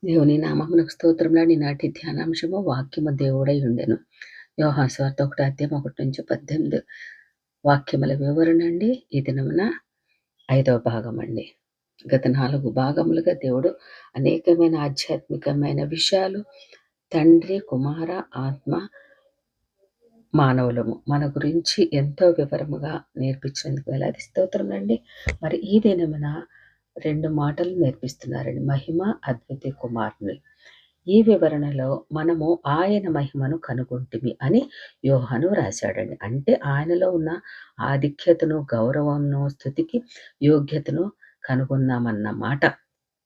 దేవుని నామమునకు స్తోత్రములు. ఈనాటి ధ్యానాంశము వాక్యము దేవుడై ఉండెను. యోహాను సువార్త 1:1-18 వాక్యముల వివరణ అండి. ఈ దినమున 5వ భాగం అండి. గత 4 భాగములుగా దేవుడు అనేకమైన ఆధ్యాత్మికమైన విషయాలు తండ్రి, కుమార, ఆత్మ, మానవులము మన గురించి ఎంతో వివరముగా నేర్పించినందుకు వేలాది స్తోత్రములండి. మరి ఈ దినమున 2 మాటలు నేర్పిస్తున్నారండి. మహిమ, అద్వితీయ కుమారుని. ఈ వివరణలో మనము ఆయన మహిమను కనుగొంటిమి అని యోహాను రాశాడండి. అంటే ఆయనలో ఉన్న ఆధిక్యతను, గౌరవంను, స్థుతికి యోగ్యతను కనుగొన్నామన్న మాట.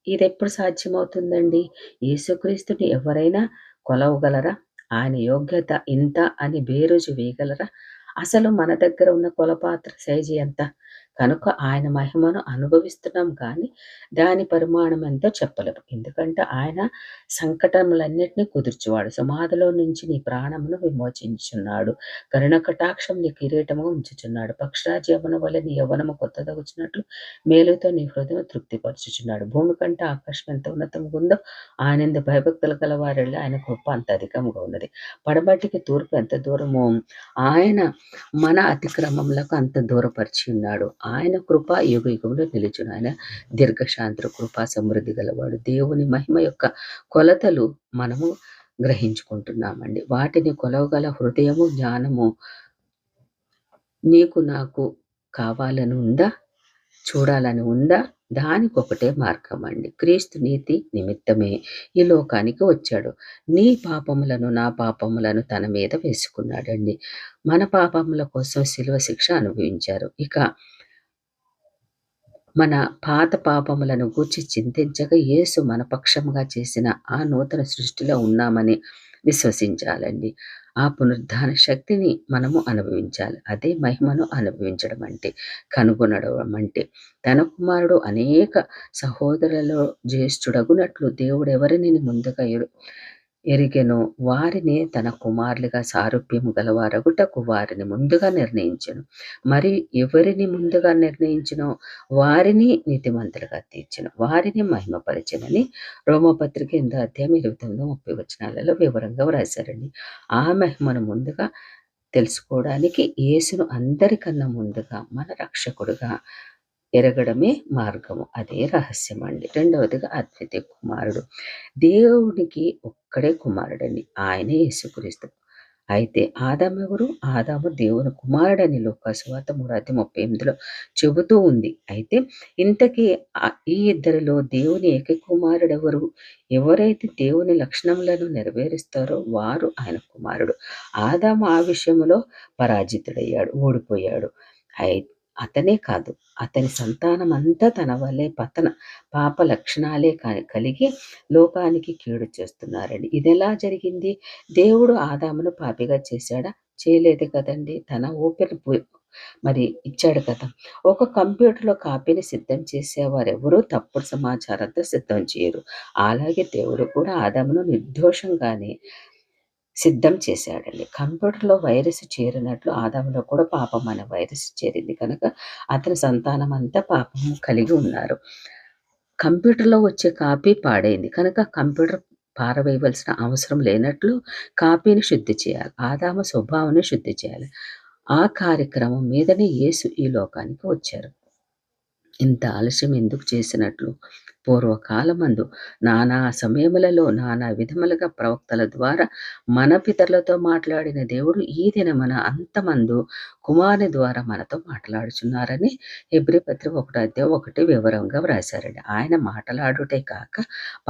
ఇది ఎప్పుడు సాధ్యమవుతుందండి? యేసుక్రీస్తుని ఎవరైనా కొలవగలరా? ఆయన యోగ్యత ఇంత అని బేరుజు వేయగలరా? అసలు మన దగ్గర ఉన్న కొలపాత్ర సైజు ఎంత? కనుక ఆయన మహిమను అనుభవిస్తున్నాం కానీ దాని పరిమాణం ఎంతో చెప్పలేము. ఎందుకంటే ఆయన సంకటములన్నిటినీ కుదుర్చువాడు. సమాధిలో నుంచి నీ ప్రాణమును విమోచించుచున్నాడు. కరుణ కటాక్షం నీ కిరీటముగా ఉంచుచున్నాడు. పక్షరాజ్యమున వలె నీ యవ్వనము కొత్తదగుచున్నట్లు మేలుతో నీ హృదయం తృప్తిపరచుచున్నాడు. భూమి కంటే ఆకాశం ఎంత ఉన్నతంగా ఉందో ఆయనందు భయభక్తులు గల వారిలో ఆయన కృప అంత అధికంగా ఉన్నది. పడమటికి తూర్పు ఎంత దూరమో ఆయన మన అతిక్రమములకు అంత దూరపరిచి ఉన్నాడు. ఆయన కృప యుగ యుగంలో నిలుచును. ఆయన దీర్ఘశాంతుడు, కృపా సమృద్ధి గలవాడు. దేవుని మహిమ యొక్క కొలతలు మనము గ్రహించుకుంటున్నామండి. వాటిని కొలవగల హృదయము, జ్ఞానము నీకు నాకు కావాలని ఉందా? చూడాలని ఉందా? దానికొకటే మార్గం అండి. క్రీస్తు నీతి నిమిత్తమే ఈ లోకానికి వచ్చాడు. నీ పాపములను, నా పాపములను తన మీద వేసుకున్నాడండి. మన పాపముల కోసం శిలువ శిక్ష అనుభవించారు. ఇక మన పాత పాపములను గూర్చి చింతించగా యేసు మన పక్షముగా చేసిన ఆ నూతన సృష్టిలో ఉన్నామని విశ్వసించాలండి. ఆ పునరుద్ధాన శక్తిని మనము అనుభవించాలి. అదే మహిమను అనుభవించడం అంటే, కనుగొనడం అంటే. తన కుమారుడు అనేక సహోదరులలో జ్యేష్ఠుడగునట్లు దేవుడు ఎవరిని ముందుగా ఎరిగెనో వారిని తన కుమారులుగా సారూప్యము గలవారగుటకు వారిని ముందుగా నిర్ణయించెను. మరి ఎవరిని ముందుగా నిర్ణయించినో వారిని నీతిమంతులుగా తీర్చెను, వారిని మహిమపరచెనని రోమపత్రిక 8:29-30 వివరంగా వ్రాశారండి. ఆ మహిమను ముందుగా తెలుసుకోవడానికి యేసును అందరికన్నా ముందుగా మన రక్షకుడుగా ఎరగడమే మార్గము. అదే రహస్యం అండి. రెండవదిగా అద్వితీయ కుమారుడు. దేవునికి ఒక్కడే కుమారుడండి. ఆయనే యేసుక్రీస్తు. అయితే ఆదాము ఎవరు? ఆదాము దేవుని కుమారుడని లూకాసువార్త 3:38 చెబుతూ ఉంది. అయితే ఇంతకీ ఈ ఇద్దరిలో దేవుని ఏకైక కుమారుడెవరు? ఎవరైతే దేవుని లక్షణములను నెరవేరుస్తారో వారు ఆయన కుమారుడు. ఆదాము ఆ విషయంలో పరాజితుడయ్యాడు, ఓడిపోయాడు. అతనే కాదు, అతని సంతానం అంతా తన వల్లే పాప లక్షణాలే కలిగి లోకానికి కీడు చేస్తున్నారండి. ఇదెలా జరిగింది? దేవుడు ఆదామును పాపిగా చేశాడా? చేయలేదు కదండి. తన ఊపిరి మరి ఇచ్చాడు కదా. ఒక కంప్యూటర్లో కాపీని సిద్ధం చేసేవారు ఎవరూ తప్పుడు సమాచారంతో సిద్ధం చేయరు. అలాగే దేవుడు కూడా ఆదామును నిర్దోషంగానే సిద్ధం చేశాడండి. కంప్యూటర్లో వైరస్ చేరినట్లు ఆదాములో కూడా పాపం అనే వైరస్ చేరింది కనుక అతని సంతానం అంతా పాపము కలిగి ఉన్నారు. కంప్యూటర్లో వచ్చే కాపీ పాడైంది కనుక కంప్యూటర్ పారవేయవలసిన అవసరం లేనట్లు కాపీని శుద్ధి చేయాలి. ఆదాము స్వభావాన్ని శుద్ధి చేయాలి. ఆ కార్యక్రమం మీదనే యేసు ఈ లోకానికి వచ్చారు. ఇంత ఆలస్యం ఎందుకు చేసినట్లు? పూర్వకాలమందు నానా సమయములలో నానా విధములుగా ప్రవక్తల ద్వారా మన పితరులతో మాట్లాడిన దేవుడు ఈ దినమున అంతమందు కుమారుని ద్వారా మనతో మాట్లాడుచున్నారని హెబ్రీ పత్రిక 1:1 వివరంగా వ్రాశారండి. ఆయన మాట్లాడుటే కాక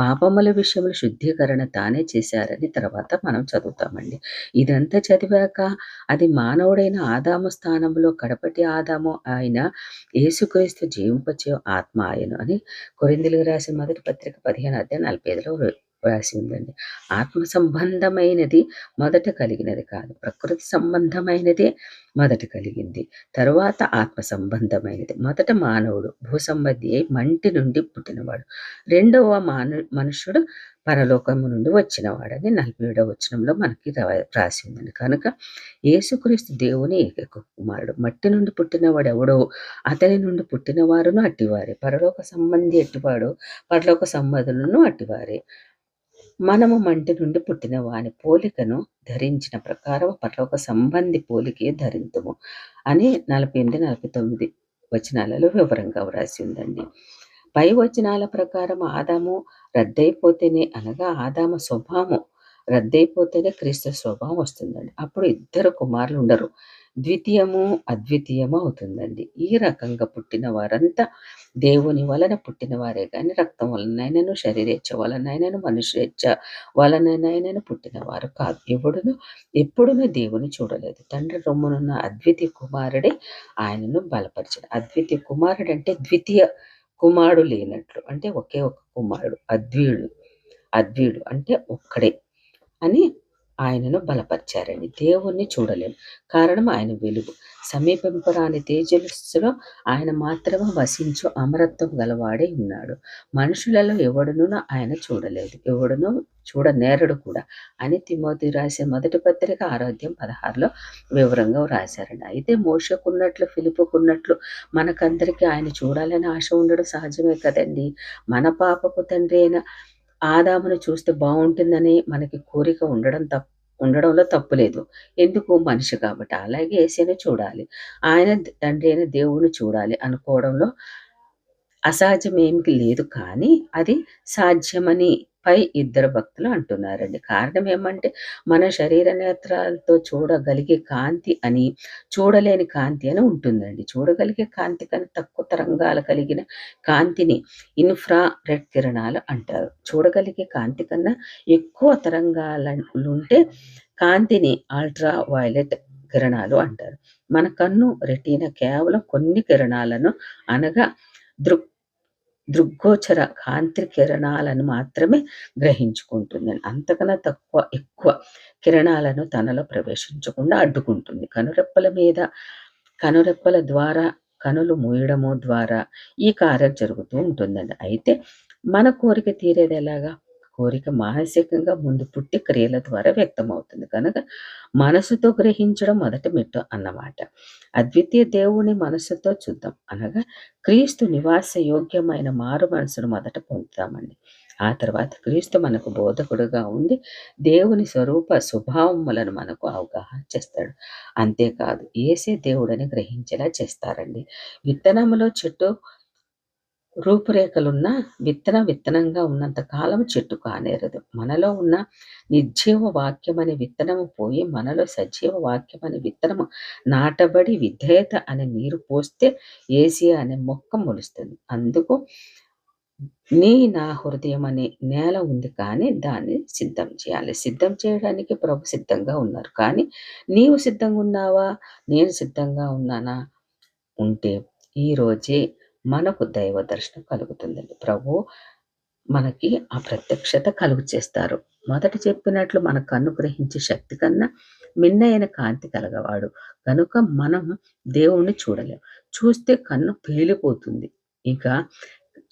పాపముల విషయంలో శుద్ధీకరణ తానే చేశారని తర్వాత మనం చదువుతామండి. ఇదంతా చదివాక అది మానవుడైన ఆదాము స్థానంలో కడపటి ఆదాము ఆయన యేసుక్రీస్తు జీవింపచే ఆత్మ ఆయను అని కొరింథీయులకు రాసిన మొదటి పత్రిక 15:45 రాసి ఉందండి. ఆత్మ సంబంధమైనది మొదట కలిగినది కాదు, ప్రకృతి సంబంధమైనదే మొదట కలిగింది, తరువాత ఆత్మ సంబంధమైనది. మొదట మానవుడు భూసంబంధి అయి మంటి నుండి పుట్టినవాడు, రెండవ మనుష్యుడు పరలోకము నుండి వచ్చినవాడని 47వ వచనంలో మనకి రాసి ఉందండి. కనుక యేసుక్రీస్తు దేవుని ఏకైక కుమారుడు. మట్టి నుండి పుట్టినవాడు ఎవడో అతని నుండి పుట్టిన వారును అట్టివారే, పరలోక సంబంధి ఎట్టివాడో పరలోక సంబంధులను అట్టివారే. మనము మంటి నుండి పుట్టిన వాని పోలికను ధరించిన ప్రకారం పరలోక సంబంధి పోలికే ధరింతుము అని 48, 49 వచనాలలో వివరంగా వ్రాసి ఉందండి. పై వచనాల ప్రకారం ఆదాము రద్దయిపోతేనే, అనగా ఆదాము స్వభావం రద్దయిపోతేనే క్రీస్తు స్వభావం వస్తుందండి. అప్పుడు ఇద్దరు కుమారులు ఉండరు, ద్వితీయము అద్వితీయము అవుతుందండి. ఈ రకంగా పుట్టిన వారంతా దేవుని వలన పుట్టిన వారే కానీ రక్తం వలనైనను శరీరేచ్ఛ వలనైనను మనుష్యేచ్ఛ వలనైనను పుట్టిన వారు కాదు. ఎప్పుడునూ దేవుని చూడలేదు. తండ్రి రొమ్మునున్న అద్వితీయ కుమారుడే ఆయనను బలపరిచాడు. అద్వితీయ కుమారుడు అంటే ద్వితీయ కుమారుడు లేనట్లు, అంటే ఒకే ఒక కుమారుడు, అద్వీయుడు అంటే ఒక్కడే అని ఆయనను బలపరిచారండి. దేవుణ్ణి చూడలేం, కారణం ఆయన వెలుగు. సమీపింపరాని తేజస్సులో ఆయన మాత్రమే వసించు అమరత్వం గలవాడే ఉన్నాడు. మనుషులలో ఎవడునూ ఆయన చూడలేదు, ఎవడునూ చూడనేరడు కూడా అని తిమోతి రాసే మొదటి పత్రిక 6:16లో వివరంగా రాశారండి. అయితే మోషకున్నట్లు ఫిలిపుకున్నట్లు మనకందరికీ ఆయన చూడాలని ఆశ ఉండడం సహజమే కదండి. మన పాపపు తండ్రి అయిన ఆదామును చూస్తే బాగుంటుందని మనకి కోరిక ఉండడంలో తప్పులేదు. ఎందుకు? మనిషి కాబట్టి. అలాగే యేసుని చూడాలి, ఆయన తండ్రి అయిన దేవుని చూడాలి అనుకోవడంలో అసాధ్యం ఏమి లేదు. కానీ అది సాధ్యమని పై ఇద్దరు భక్తులు అంటున్నారండి. కారణం ఏమంటే మన శరీర నేత్రాలతో చూడగలిగే కాంతి అని, చూడలేని కాంతి అని ఉంటుందండి. చూడగలిగే కాంతి కన్నా తక్కువ తరంగాలు కలిగిన కాంతిని ఇన్ఫ్రా రెడ్ కిరణాలు అంటారు. చూడగలిగే కాంతి కన్నా ఎక్కువ తరంగాలుంటే కాంతిని అల్ట్రా వైలెట్ కిరణాలు అంటారు. మన కన్ను రెటీనా కేవలం కొన్ని కిరణాలను, అనగా దృగ్గోచర కాంతి కిరణాలను మాత్రమే గ్రహించుకుంటుందని, అంతకన్నా ఎక్కువ కిరణాలను తనలో ప్రవేశించకుండా అడ్డుకుంటుంది. కనురెప్పల ద్వారా కనులు మూయడము ద్వారా ఈ కార్యం జరుగుతూ ఉంటుందండి. అయితే మన కోరిక తీరేది ఎలాగా? కోరిక మానసికంగా ముందు పుట్టి క్రియల ద్వారా వ్యక్తమవుతుంది కనుక మనసుతో గ్రహించడం మొదటి మెట్టు అన్నమాట. అద్వితీయ దేవుని మనసుతో చూద్దాం, అనగా క్రీస్తు నివాస యోగ్యమైన మారు మనసును మొదట పొందుతామండి. ఆ తర్వాత క్రీస్తు మనకు బోధకుడుగా ఉండి దేవుని స్వరూప స్వభావములను మనకు అవగాహన చేస్తాడు. అంతేకాదు యేసే దేవుడని గ్రహించేలా చేస్తారండి. విత్తనములో చెట్టు రూపురేఖలున్న విత్తనంగా ఉన్నంత కాలం చెట్టు కానేరదు. మనలో ఉన్న నిర్జీవ వాక్యం అనే విత్తనము పోయి మనలో సజీవ వాక్యం అనే విత్తనము నాటబడి విధేయత అనే నీరు పోస్తే ఏసియా అనే మొక్క మొలుస్తుంది. అందుకు నా హృదయం అనే నేల ఉంది, కానీ దాన్ని సిద్ధం చేయాలి. సిద్ధం చేయడానికి ప్రభు సిద్ధంగా ఉన్నారు. కానీ నీవు సిద్ధంగా ఉన్నావా? నేను సిద్ధంగా ఉన్నానా? ఉంటే ఈరోజే మనకు దైవ దర్శనం కలుగుతుందండి. ప్రభు మనకి ఆ ప్రత్యక్షత కలుగు చేస్తారు. మొదట చెప్పినట్లు మన కన్ను గ్రహించే శక్తి కన్నా మిన్నైన కాంతి కలగవాడు కనుక మనం దేవుణ్ణి చూడలేం. చూస్తే కన్ను పేలిపోతుంది, ఇక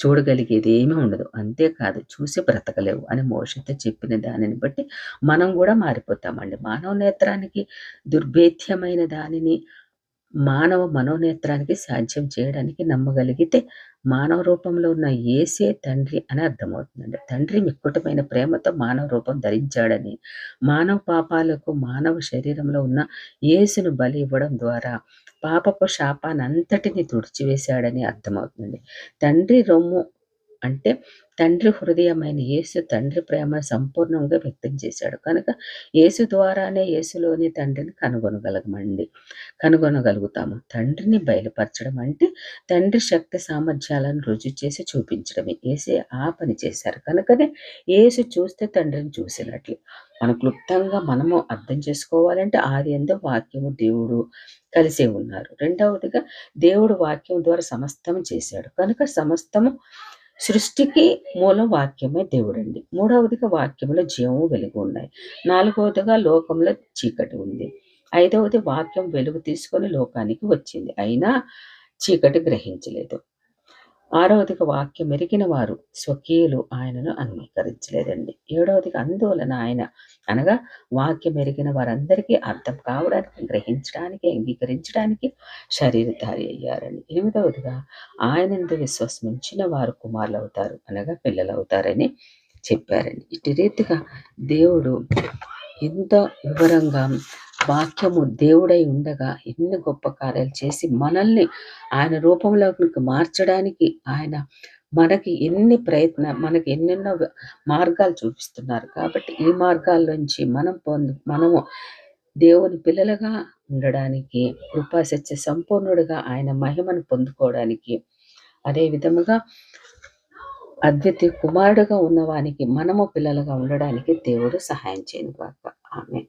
చూడగలిగేది ఏమీ ఉండదు. అంతేకాదు చూసి బ్రతకలేవు అని మోషతో చెప్పిన దానిని బట్టి మనం కూడా మారిపోతామండి. మానవ నేత్రానికి దుర్భేద్యమైన దానిని మానవ మనోనేత్రానికి సాధ్యం చేయడానికి నమ్మగలిగితే మానవ రూపంలో ఉన్న యేసే తండ్రి అని అర్థమవుతుందండి. తండ్రి మిక్కుటమైన ప్రేమతో మానవ రూపం ధరించాడని, మానవ పాపాలకు మానవ శరీరంలో ఉన్న యేసును బలి ఇవ్వడం ద్వారా పాపపు శాపానంతటిని తుడిచివేశాడని అర్థమవుతుంది. తండ్రి రొమ్ము అంటే తండ్రి హృదయమైన యేసు తండ్రి ప్రేమను సంపూర్ణంగా వ్యక్తం చేశాడు కనుక యేసు ద్వారానే యేసులోని తండ్రిని కనుగొనగలుగుతాము. తండ్రిని బయలుపరచడం అంటే తండ్రి శక్తి సామర్థ్యాలను రుజువు చేసి చూపించడమే. యేసే ఆ పని చేశారు కనుకనే యేసు చూస్తే తండ్రిని చూసినట్లు. మన క్లుప్తంగా మనము అర్థం చేసుకోవాలంటే ఆదియందు వాక్యము దేవుడు కలిసే ఉన్నారు. రెండవదిగా దేవుడు వాక్యం ద్వారా సమస్తము చేశాడు కనుక సమస్తము సృష్టికి మూలం వాక్యమే దేవుడండి. మూడవదిగా వాక్యంలో జీవము వెలుగు ఉన్నాయి. నాలుగవదిగా లోకంలో చీకటి ఉంది. ఐదవది వాక్యం వెలుగు తీసుకొని లోకానికి వచ్చింది, అయినా చీకటి గ్రహించలేదు. ఆరవదిగా వాక్యం ఎరిగిన వారు స్వకీయులు ఆయనను అంగీకరించలేదండి. ఏడవదిగా అందువలన ఆయన, అనగా వాక్యం ఎరిగిన వారందరికీ అర్థం కావడానికి, గ్రహించడానికి, అంగీకరించడానికి శరీరధారి అయ్యారండి. ఎనిమిదవదిగా ఆయనందు విశ్వసించిన వారు కుమారులు అవుతారు, అనగా పిల్లలు అవుతారని చెప్పారండి. ఇటు రీతిగా దేవుడు ఇంత వివరంగా వాక్యము దేవుడై ఉండగా ఎన్ని గొప్ప కార్యాలు చేసి మనల్ని ఆయన రూపంలోకి మార్చడానికి ఆయన మనకి ఎన్నెన్నో మార్గాలు చూపిస్తున్నారు. కాబట్టి ఈ మార్గాల్లోంచి మనము దేవుని పిల్లలుగా ఉండడానికి, కృపా సత్య సంపూర్ణుడుగా ఆయన మహిమను పొందుకోవడానికి, అదే విధముగా అద్వితీయ కుమారుడుగా ఉన్నవానికి మనము పిల్లలుగా ఉండడానికి దేవుడు సహాయం చేయను గాక. ఆమేన్.